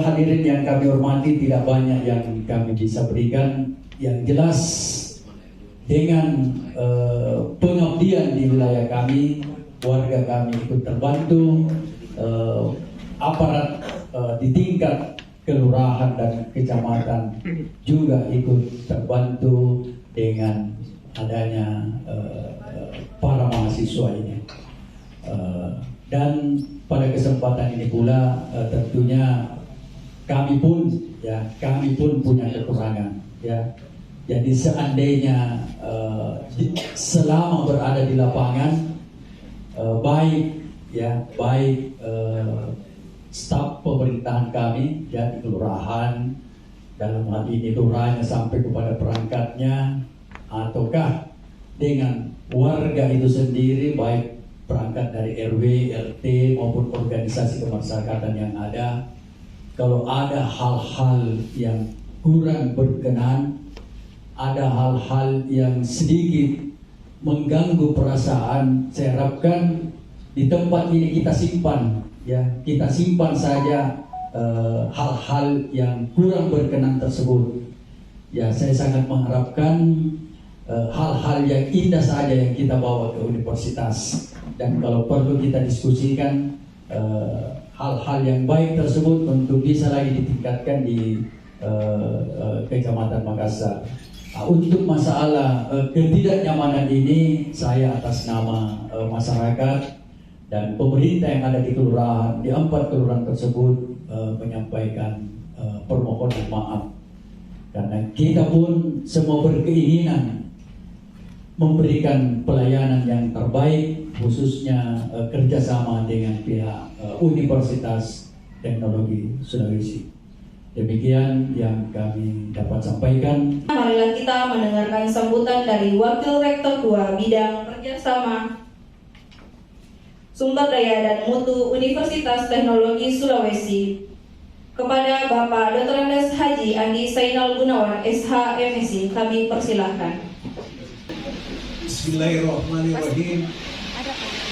Hadirin yang kami hormati, tidak banyak yang kami bisa berikan. Yang jelas dengan pengabdian di wilayah kami, warga kami ikut terbantu, aparat di tingkat kelurahan dan kecamatan juga ikut terbantu dengan adanya para mahasiswa ini. Dan pada kesempatan ini pula tentunya kami pun punya kekurangan, ya. Jadi seandainya selama berada di lapangan baik staf pemerintahan kami, ya, di kelurahan, dalam hal ini lurahnya sampai kepada perangkatnya, ataukah dengan warga itu sendiri, baik perangkat dari RW, RT maupun organisasi kemasyarakatan yang ada. Kalau ada hal-hal yang kurang berkenan, ada hal-hal yang sedikit mengganggu perasaan, saya harapkan di tempat ini kita simpan, ya, kita simpan saja hal-hal yang kurang berkenan tersebut. Ya, saya sangat mengharapkan hal-hal yang indah saja yang kita bawa ke universitas, dan kalau perlu kita diskusikan hal-hal yang baik tersebut untuk bisa lagi ditingkatkan di Kecamatan Makassar. Untuk masalah ketidaknyamanan ini, saya atas nama masyarakat dan pemerintah yang ada di kelurahan, di 4 kelurahan tersebut menyampaikan permohonan maaf, karena kita pun semua berkeinginan memberikan pelayanan yang terbaik, khususnya kerjasama dengan pihak Universitas Teknologi Sulawesi. Demikian yang kami dapat sampaikan. Marilah kita mendengarkan sambutan dari Wakil Rektor 2 Bidang Kerjasama, Sumber Daya dan Mutu Universitas Teknologi Sulawesi kepada Bapak Dr. Andes Haji Andi Zainal Gunawan, SH MSc. Kami persilahkan. Bismillahirrahmanirrahim.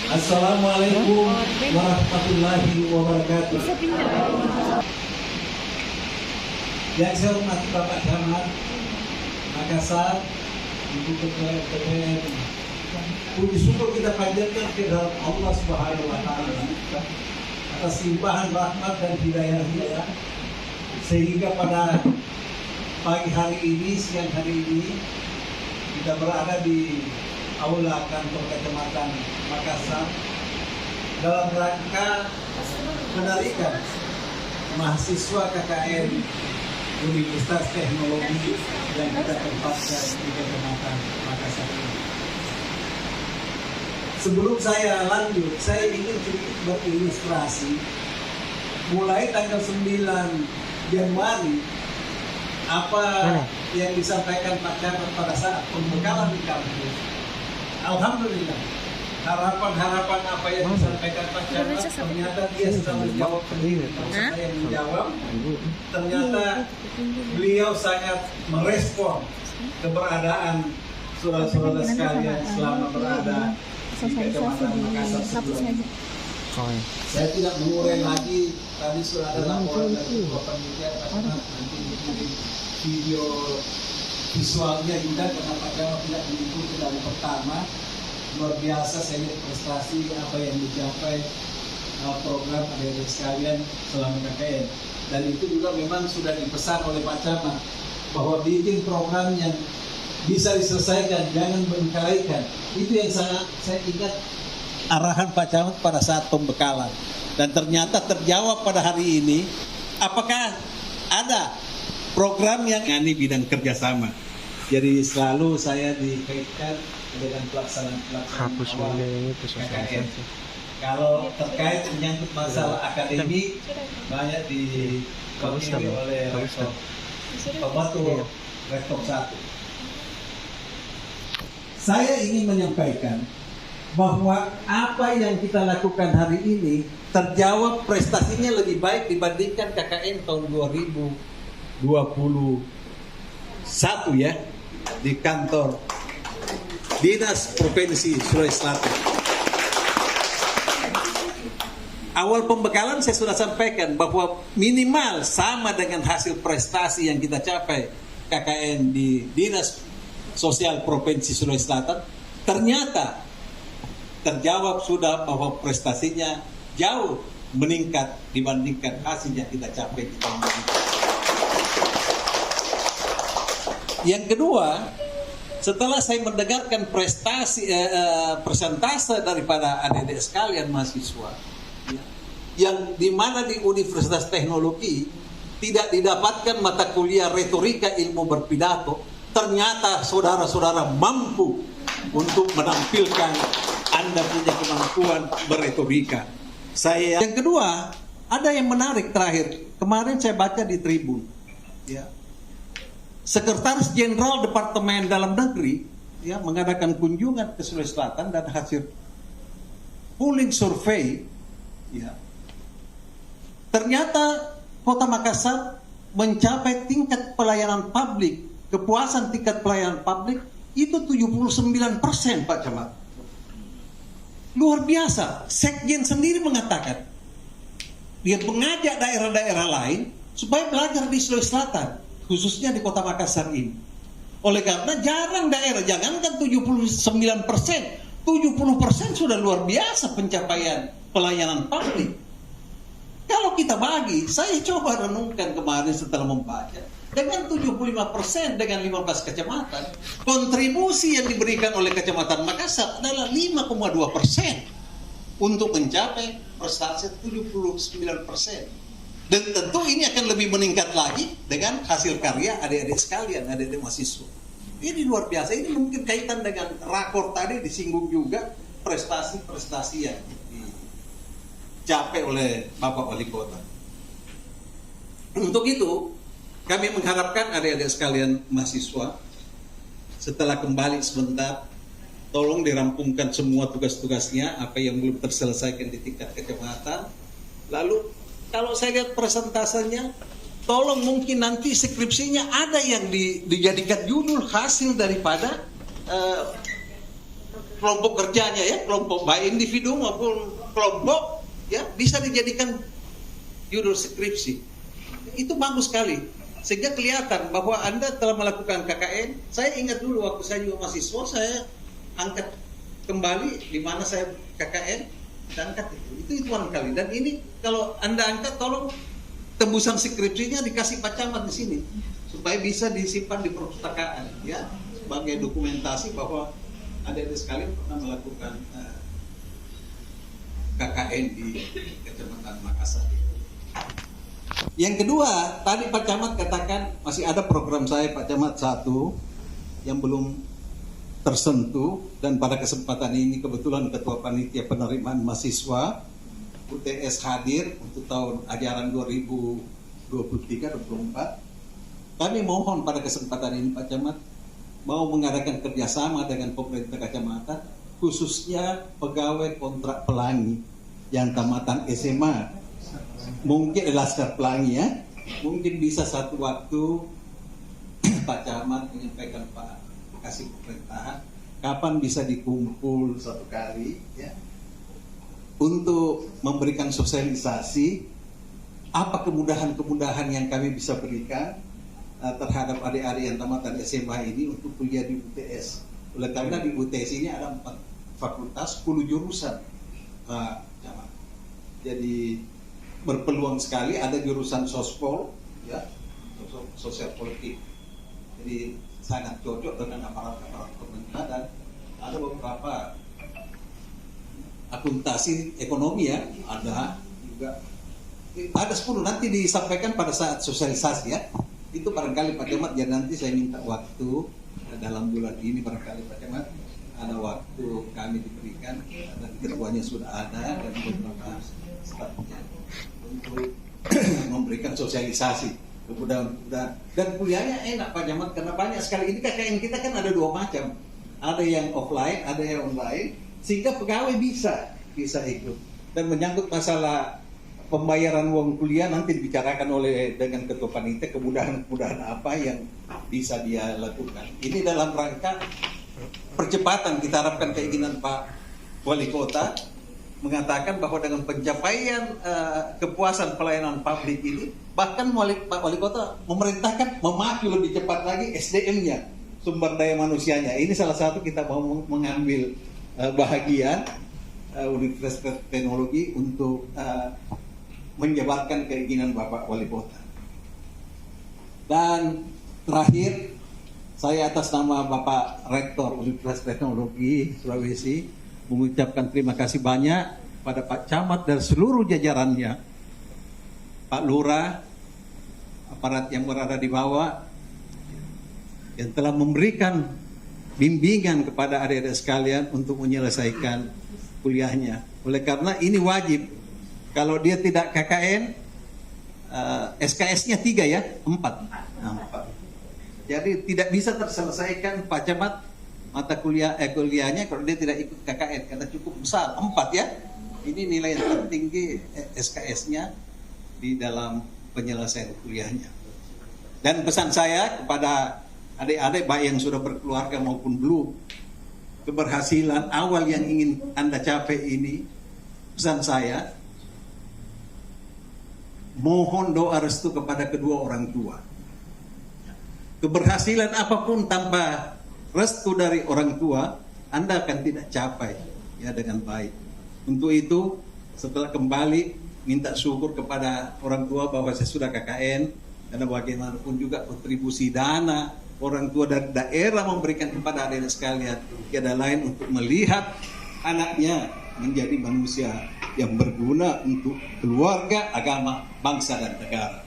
Assalamualaikum warahmatullahi wabarakatuh. Yang saya hormati Bapak Camat Makassar, Ibu Ketua RPN, puji syukur kita panjatkan kepada Allah Subhanahu wa Ta'ala atas limpahan rahmat dan hidayah-Nya, sehingga pada pagi hari ini, siang hari ini, kita berada di aula kantor Kecamatan Makassar dalam rangka penarikan mahasiswa KKN Universitas Teknologi yang kita tempatkan di Kecamatan Makassar ini. Sebelum saya lanjut, saya ingin sedikit berilustrasi. Mulai tanggal 9 Januari, apa yang disampaikan Pak Camat pada saat pembekalan di kampus, alhamdulillah harapan-harapan apa yang disampaikan Pak Camat, ternyata dia sudah menjawab sendiri. Saya yang menjawab, ternyata beliau sangat merespon keberadaan saudara-saudara sekalian selama berada di Kecamatan Makassar sebelumnya. Saya tidak mengurai lagi, tadi sudah ada laporan dari Ketua Panitia Pak Camat, nanti dikirim video visualnya juga karena Pak Camat tidak mengikuti dari pertama. Luar biasa saya lihat prestasi apa yang dicapai program adik-adik sekalian selama KKN, dan itu juga memang sudah dipesan oleh Pak Camat bahwa bikin program yang bisa diselesaikan, jangan mengkaikan. Itu yang saya ingat arahan Pak Camat pada saat pembekalan, dan ternyata terjawab pada hari ini. Apakah ada program yang ini bidang kerjasama? Jadi selalu saya dikaitkan dengan pelaksanaan KKN. Kalau terkait menyangkut masalah akademik, banyak diwakili oleh rektor pembantu rektor 1. Saya ingin menyampaikan bahwa apa yang kita lakukan hari ini terjawab, prestasinya lebih baik dibandingkan KKN tahun 2021 ya, di kantor Dinas Provinsi Sulawesi Selatan. Awal pembekalan saya sudah sampaikan bahwa minimal sama dengan hasil prestasi yang kita capai KKN di Dinas Sosial Provinsi Sulawesi Selatan. Ternyata terjawab sudah bahwa prestasinya jauh meningkat dibandingkan hasil yang kita capai di tahun ini. Yang kedua, setelah saya mendengarkan persentase daripada adik-adik sekalian mahasiswa, ya, yang dimana di Universitas Teknologi tidak didapatkan mata kuliah retorika ilmu berpidato, ternyata saudara-saudara mampu untuk menampilkan Anda punya kemampuan berretorika. Yang kedua, ada yang menarik terakhir. Kemarin saya baca di Tribun, ya, Sekretaris Jenderal Departemen Dalam Negeri ya mengadakan kunjungan ke Sulawesi Selatan, dan hasil polling survei ya, ternyata Kota Makassar mencapai tingkat pelayanan publik, kepuasan tingkat pelayanan publik itu 79%, Pak Camat. Luar biasa. Sekjen sendiri mengatakan dia mengajak daerah-daerah lain supaya belajar di Sulawesi Selatan, khususnya di Kota Makassar ini. Oleh karena jarang daerah, jangankan 79%, 70% sudah luar biasa pencapaian pelayanan publik. Kalau kita bagi, saya coba renungkan kemarin setelah membaca, dengan 75% dengan 15 kecamatan, kontribusi yang diberikan oleh Kecamatan Makassar adalah 5,2% untuk mencapai prestasi 79%. Dan tentu ini akan lebih meningkat lagi dengan hasil karya adik-adik sekalian, adik-adik mahasiswa. Ini luar biasa. Ini mungkin kaitan dengan rakor tadi disinggung juga prestasi-prestasi yang dicapai oleh Bapak Wali Kota. Untuk itu, kami mengharapkan adik-adik sekalian mahasiswa, setelah kembali sebentar, tolong dirampungkan semua tugas-tugasnya, apa yang belum terselesaikan di tingkat kecamatan. Lalu kalau saya lihat presentasenya, tolong mungkin nanti skripsinya ada yang dijadikan judul hasil daripada kelompok kerjanya ya, kelompok baik individu maupun kelompok ya, bisa dijadikan judul skripsi. Itu bagus sekali, sehingga kelihatan bahwa Anda telah melakukan KKN. Saya ingat dulu waktu saya juga mahasiswa, saya angkat kembali di mana saya KKN. Angkat itu hitungan kali, dan ini kalau Anda angkat, tolong tembusan skripsinya dikasih Pak Camat di sini supaya bisa disimpan di perpustakaan ya, sebagai dokumentasi bahwa adik-adik sekalian pernah melakukan KKN di Kecamatan Makassar. Yang kedua, tadi Pak Camat katakan masih ada program saya Pak Camat 1 yang belum tersentuh, dan pada kesempatan ini kebetulan Ketua Panitia Penerimaan Mahasiswa UTS hadir untuk tahun ajaran 2023-2024. Kami mohon pada kesempatan ini Pak Camat mau mengadakan kerjasama dengan pemerintah kecamatan, khususnya pegawai kontrak pelangi yang tamatan SMA, mungkin Laskar Pelangi ya, mungkin bisa satu waktu Pak Camat menyampaikan Pak kasih perintah kapan bisa dikumpul satu kali ya untuk memberikan sosialisasi apa kemudahan-kemudahan yang kami bisa berikan terhadap adik-adik yang tamatan SMA ini untuk kuliah di UTS. Oleh karena di UTS ini ada 4 fakultas, 10 jurusan. Jadi berpeluang sekali ada jurusan sospol, ya, sosial politik. Jadi sangat cocok dengan aparat-aparat pemerintah dan ada beberapa akuntansi ekonomi ya, ada juga. Ada 10 nanti disampaikan pada saat sosialisasi ya. Itu barangkali Pak Camat ya, nanti saya minta waktu dalam bulan ini barangkali Pak Camat ada waktu kami diberikan dan ketuanya sudah ada dan beberapa stafnya untuk memberikan sosialisasi. Mudah-mudahan dan kuliahnya enak Pak Camat karena banyak sekali ini KKN kita kan ada 2 macam. Ada yang offline, ada yang online sehingga pegawai bisa ikut. Dan menyangkut masalah pembayaran uang kuliah nanti dibicarakan oleh dengan ketua panitia kemudahan-kemudahan apa yang bisa dia lakukan. Ini dalam rangka percepatan kita harapkan keinginan Pak Wali Kota mengatakan bahwa dengan pencapaian kepuasan pelayanan publik ini bahkan Pak Wali Kota memerintahkan memacu lebih cepat lagi SDM-nya, sumber daya manusianya. Ini salah satu kita mau mengambil bahagian Universitas Teknologi untuk menjabarkan keinginan Bapak Wali Kota. Dan terakhir, saya atas nama Bapak Rektor Universitas Teknologi Sulawesi mengucapkan terima kasih banyak pada Pak Camat dan seluruh jajarannya, Pak Lurah, aparat yang berada di bawah, yang telah memberikan bimbingan kepada adik-adik sekalian untuk menyelesaikan kuliahnya. Oleh karena ini wajib. Kalau dia tidak KKN, SKS-nya 3 ya, 4. Jadi tidak bisa terselesaikan Pak Camat mata kuliahnya kalau dia tidak ikut KKN karena cukup besar 4 ya. Ini nilai yang tertinggi SKS-nya di dalam penyelesaian kuliahnya. Dan pesan saya kepada adik-adik baik yang sudah berkeluarga maupun belum, keberhasilan awal yang ingin Anda capai ini, pesan saya, mohon doa restu kepada kedua orang tua. Keberhasilan apapun tanpa restu dari orang tua, Anda akan tidak capai ya dengan baik. Untuk itu, setelah kembali minta syukur kepada orang tua bahwa saya sudah KKN, karena bagaimanapun juga kontribusi dana orang tua dari daerah memberikan kepada adik-adik sekalian tiada lain untuk melihat anaknya menjadi manusia yang berguna untuk keluarga, agama, bangsa, dan negara.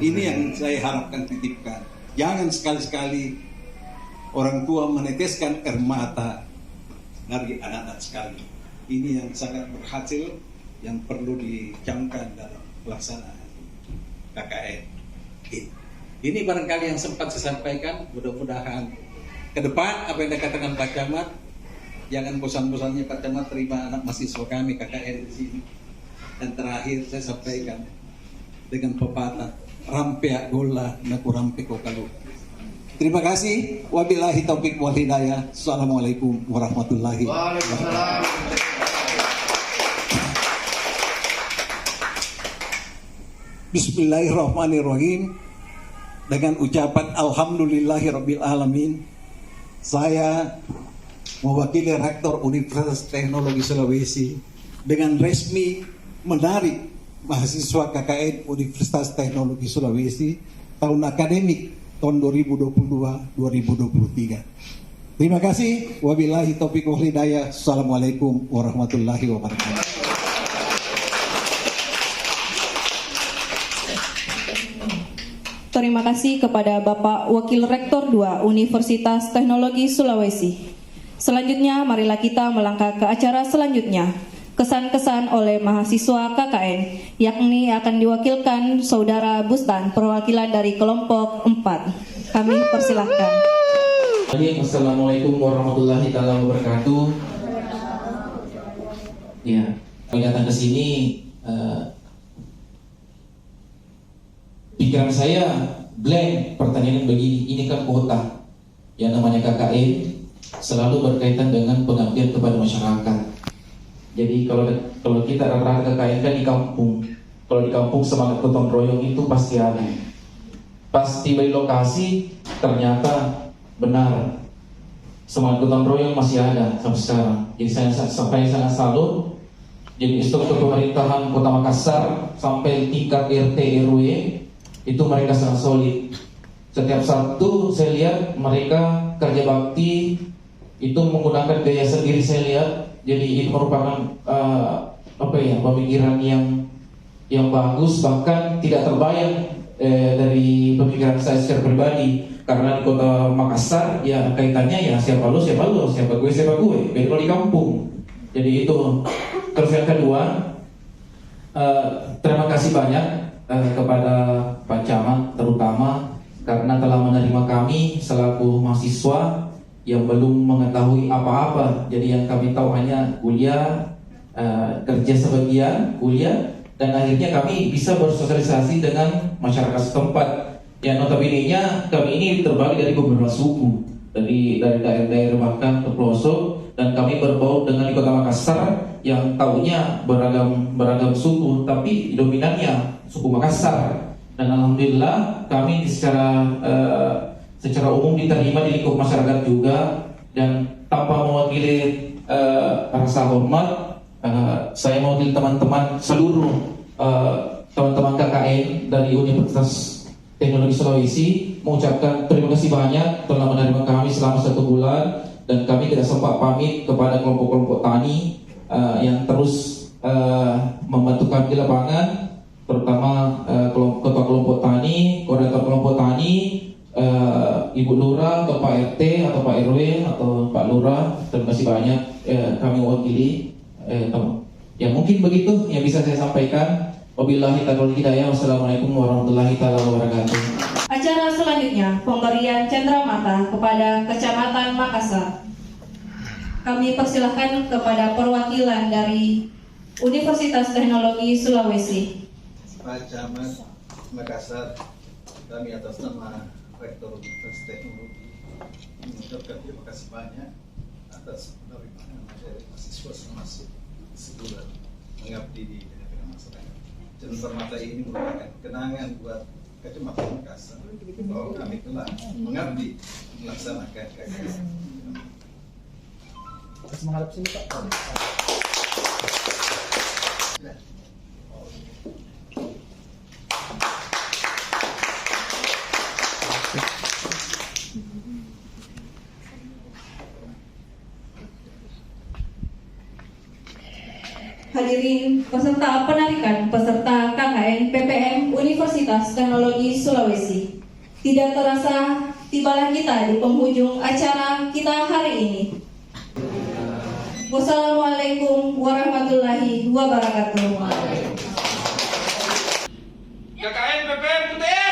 Ini yang saya harapkan titipkan. Jangan sekali-sekali orang tua meneteskan air mata dari anak-anak sekalian. Ini yang sangat berhasil, yang perlu dicamkan dalam pelaksanaan KKN. Ini barangkali yang sempat saya sampaikan. Mudah-mudahan ke depan apa yang dikatakan Pak Camat, jangan bosan-bosannya Pak Camat terima anak mahasiswa kami KKN di sini. Dan terakhir saya sampaikan dengan pepatah, rampea gola naku rampe kokalu. Terima kasih. Wabillahi taufiq wal hidayah. Assalamualaikum warahmatullahi wabarakatuh. Bismillahirrahmanirrahim. Dengan ucapan alhamdulillahirabbil alamin, saya mewakili Rektor Universitas Teknologi Sulawesi dengan resmi menarik mahasiswa KKN Universitas Teknologi Sulawesi tahun akademik tahun 2022-2023. Terima kasih. Wabillahi taufiq wal hidayah. Assalamualaikum warahmatullahi wabarakatuh. Terima kasih kepada Bapak Wakil Rektor 2 Universitas Teknologi Sulawesi. Selanjutnya, marilah kita melangkah ke acara selanjutnya. Kesan-kesan oleh mahasiswa KKN, yakni akan diwakilkan Saudara Bustan, perwakilan dari kelompok 4. Kami persilahkan. Assalamualaikum warahmatullahi wabarakatuh. Ya, datang ke sini, pikiran saya blank. Pertanyaan begini, ini kan kota yang namanya KKN selalu berkaitan dengan pengabdian kepada masyarakat. Jadi kalau kita rata-rata KKN kan di kampung. Kalau di kampung semangat gotong royong itu pasti ada. Pas tiba di lokasi ternyata benar semangat gotong royong masih ada sampai sekarang. Jadi saya sangat salut. Jadi struktur pemerintahan Kota Makassar sampai tingkat RT RW itu mereka sangat solid. Setiap Sabtu saya lihat mereka kerja bakti itu menggunakan gaya sendiri saya lihat. Jadi itu merupakan pemikiran yang bagus, bahkan tidak terbayang dari pemikiran saya secara pribadi. Karena di Kota Makassar ya kaitannya ya siapa lu, siapa gue, beda kalau di kampung. Jadi itu. Terus yang kedua, terima kasih banyak kepada Pak Camat terutama karena telah menerima kami selaku mahasiswa yang belum mengetahui apa-apa. Jadi yang kami tahu hanya kuliah, kerja sebagian, kuliah, dan akhirnya kami bisa bersosialisasi dengan masyarakat setempat. Yang notabene-nya kami ini terbagi dari beberapa suku, dari daerah-daerah bahkan ke pelosok, dan kami berbaur dengan di Kota Makassar yang taunya beragam suku, tapi dominannya suku Makassar. Dan alhamdulillah kami secara umum diterima di lingkup masyarakat juga. Dan tanpa mewakili rasa hormat, saya mewakili teman-teman seluruh teman-teman KKN dari Universitas Teknologi Sulawesi mengucapkan terima kasih banyak telah menerima kami selama 1 bulan. Dan kami tidak sempat pamit kepada kelompok-kelompok tani yang terus membantu kami di lapangan, terutama ketua kelompok tani, koordinator kelompok tani, Ibu Lurah atau Pak RT atau Pak RW atau Pak Lurah. Terima kasih banyak kami mewakili. Ya mungkin begitu yang bisa saya sampaikan. Wabillahi taufiq wal hidayah. Wassalamualaikum warahmatullahi wabarakatuh. Acara selanjutnya pemberian cenderamata kepada Kecamatan Makassar. Kami persilahkan kepada perwakilan dari Universitas Teknologi Sulawesi. Pak Camat Makassar, kami atas nama Rektor Universitas Teknologi mengucapkan terima kasih banyak atas penerimaan materi mahasiswa selama sebulan mengabdi di tengah-tengah masyarakat. Cenderamata ini merupakan kenangan buat Kecamatan Makassar bahwa kami telah mengabdi melaksanakan KKN. Menghadap sini Pak. Hadirin peserta penarikan peserta KKN PPM Universitas Teknologi Sulawesi. Tidak terasa tibalah kita di penghujung acara kita hari ini. Wassalamualaikum warahmatullahi wabarakatuh. KKN PPM UTS.